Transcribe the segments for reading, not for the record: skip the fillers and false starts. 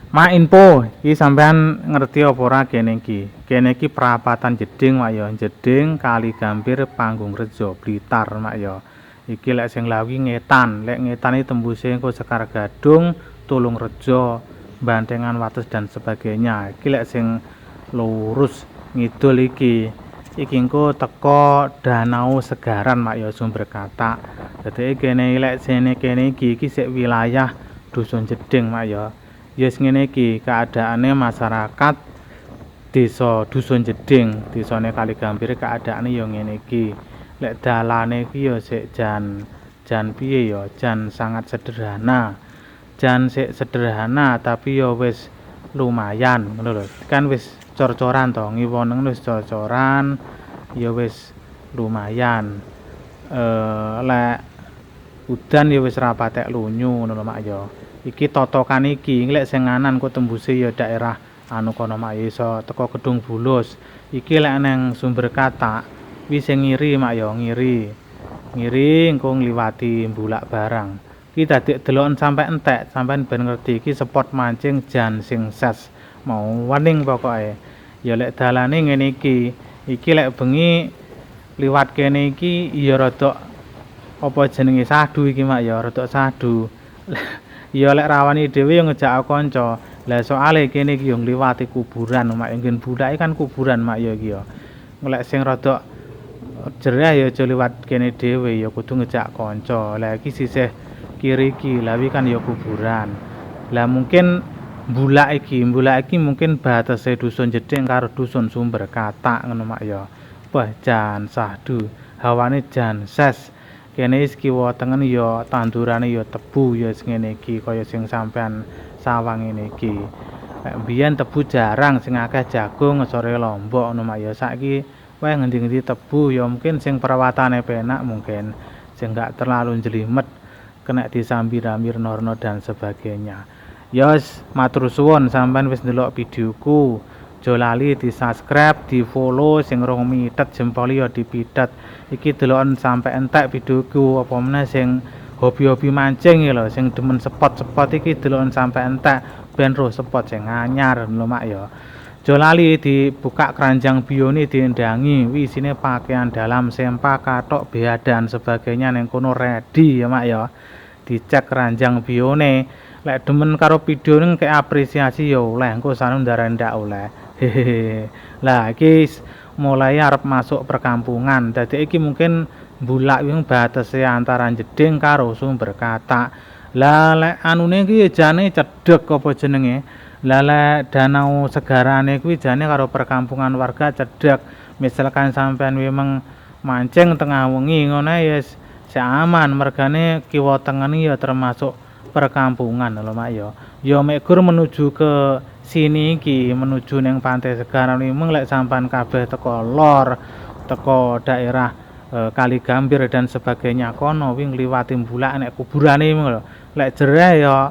Mak info, iki sampean ngerti apa ora kene iki? Kene iki perapatan Jeding, Mak ya. Jeding Kali Gambir Panggung Rejo Blitar, Mak ya. Iki lek sing lawi ngetan, lek ngetan iki tembuse engko Sekar Gadung, Tulung Rejo, Bantengan Wates dan sebagainya. Iki lek sing lurus ngidul iki. Iki engko teko Danau Segaran, Mak ya, Sumber Katak. Dadi kene lek sene kene iki sik wilayah Dusun Jeding, Mak ya. Yes ngene iki keadaane masyarakat desa Dusun Jeding, desane Kali Gambir keadaane ya ngene iki. Lek dalane iki ya sik jan piye ya, jan sangat sederhana. Jan sik sederhana tapi ya wis lumayan ngono lho. Kan wis cor-coran to, ngiwonen wis cor-coran ya wis lumayan. Lek udan ya wis ra patek lunyu ngono lho Mak ya. Iki totokan iki lek sing nganan kok tembuse ya daerah anu kono Mak iso teko Kedung Bulus. Iki lek nang Sumber Katak wis sing ngiri Mak ya, ngiri. Ngiri engko ngliwati Bulak Barang. Iki dadi deloken sampe entek, sampean ben ngerti iki spot mancing jan sing ses. Mau wening pokoke. Ya lek dalane ngene iki. Iki lek bengi liwat kene iki ya rada apa jenenge sadu iki Mak ya, rada sadu. Ya lek rawani dhewe yo ngejak kanca. Lah soale kene iki yo ngliwati kuburan, Mak. Nggen bulake kan kuburan, Mak ya iki yo. Lek sing rada jerah ya aja liwat kene dhewe ya kudu ngejak kanca. Lah iki sisih kiri iki, lawi kan ya kuburan. Lah mungkin mbulak iki mungkin batese Dusun Jeding karo Dusun Sumber Katak ngono Mak ya. Wah, jan sahdu. Hawane jan ses. Kene iki kiwa tengen ya tandurane ya tebu ya ngene iki kaya sing sampean sawang ngene iki. Biyen tebu jarang sing akeh jagung sore lombok ngono Mak ya. Saiki wae ngendi-endi tebu ya mungkin sing perawatane penak mungkin sing gak terlalu jelimet kena disambi Mirnorno dan sebagainya. Ya wis matur suwun sampean wis ndelok videoku. Aja lali di-subscribe, di-follow sing rong mitet jempol ya dipitet. Iki deloken sampe entek videoku apa meneh sing hobi-hobi mancing ya lho, sing demen spot-spot iki deloken sampe entek ben roh spot sing anyar lho Mak ya. Aja lali dibuka keranjang bione diendangi, isine pakaian dalam, sempak, kathok, bea dan sebagainya ning kono ready ya Mak ya. Dicek keranjang bione. Lek demen karo video ning kayak apresiasi ya oleh, engko sanu ndarani ndak oleh. Hehehe. Lah iki mulai arep masuk perkampungan. Dadi iki mungkin Bulak wing batese antara Jeding karo Sumber Katak. Lah lek anune iki jane cedhek apa jenenge? Lah lek Danau Segarane kuwi jane karo perkampungan warga cedhek. Misalkan sampean memang mancing tengah wengi ngono ya aman, mergane kiwa tengen ya termasuk perkampungan lho Mak ya. Ya mek gur menuju ke sini iki menuju ning Pantai Segaran memang lek sampean kabeh teko lor, teko daerah Kali Gambir dan sebagainya kono wing ngliwati Bulak nek kuburane lho. Lek jereh ya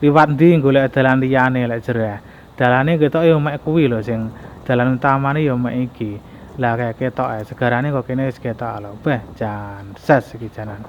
liwat ndi golek dalan liyane lek jereh. Dalane ketok ya mek kuwi lho sing dalan utamane ya mek iki. Lah kayak ketok Segarane kok kene wis ketok lho. Beh jan ses iki janan.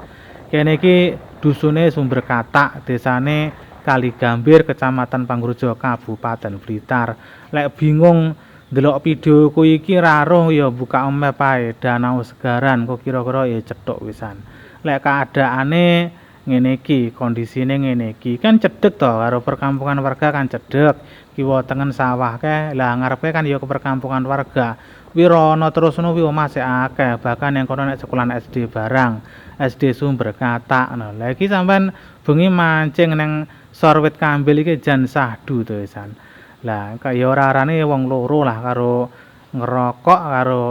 Kene iki dusune Sumber Katak, desane Kali Gambir, Kecamatan Pangurjo, Kabupaten Blitar. Lek bingung ndelok videoku iki ra roh ya buka map ae Danau Segaran kok kira-kira ya cethuk wisan. Lek keadaane ngene iki, kondisine ngene iki, kan cedhek to karo perkampungan warga kan cedhek. Kiwa tengen sawah kae, lah ngarepe kan ya ke perkampungan warga. Wirono terus ngono wi omah sik akeh, bahkan yang kono nek sekolahan SD barang, SD Sumber Katak. Nah, lha iki sampean bengi mancing nang Sorwit Kambil iki jan sahdu to wisan. Lah kaya ora arane wong loro lah karo ngerokok karo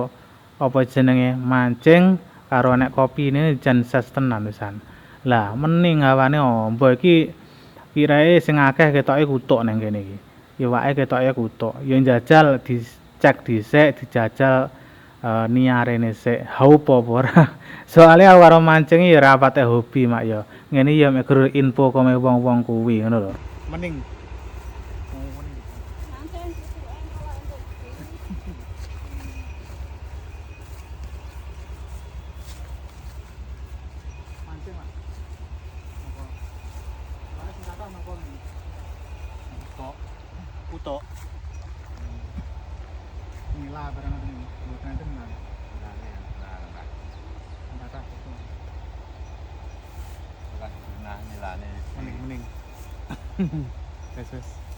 apa jenenge mancing karo nek kopine jan ses tenan wisan. Lah mening hawane amba iki kirae sing akeh ketoke kutuk nang kene iki. Iwake ketoke kutuk. Ya njajal dicek dhisik, dijajal niarene sik haup apa ora. Soale aku karo mancing ya ora pate hobi Mak ya. Ngene ya mek gur info kome wong-wong kuwi ngono lho. Mening. Mancing Mak. Apa? Ana sing kata nang kono. Kok Kuto. Nila barang ini, bukan itu benar. Antara itu. Nah nilane Mending. Wes.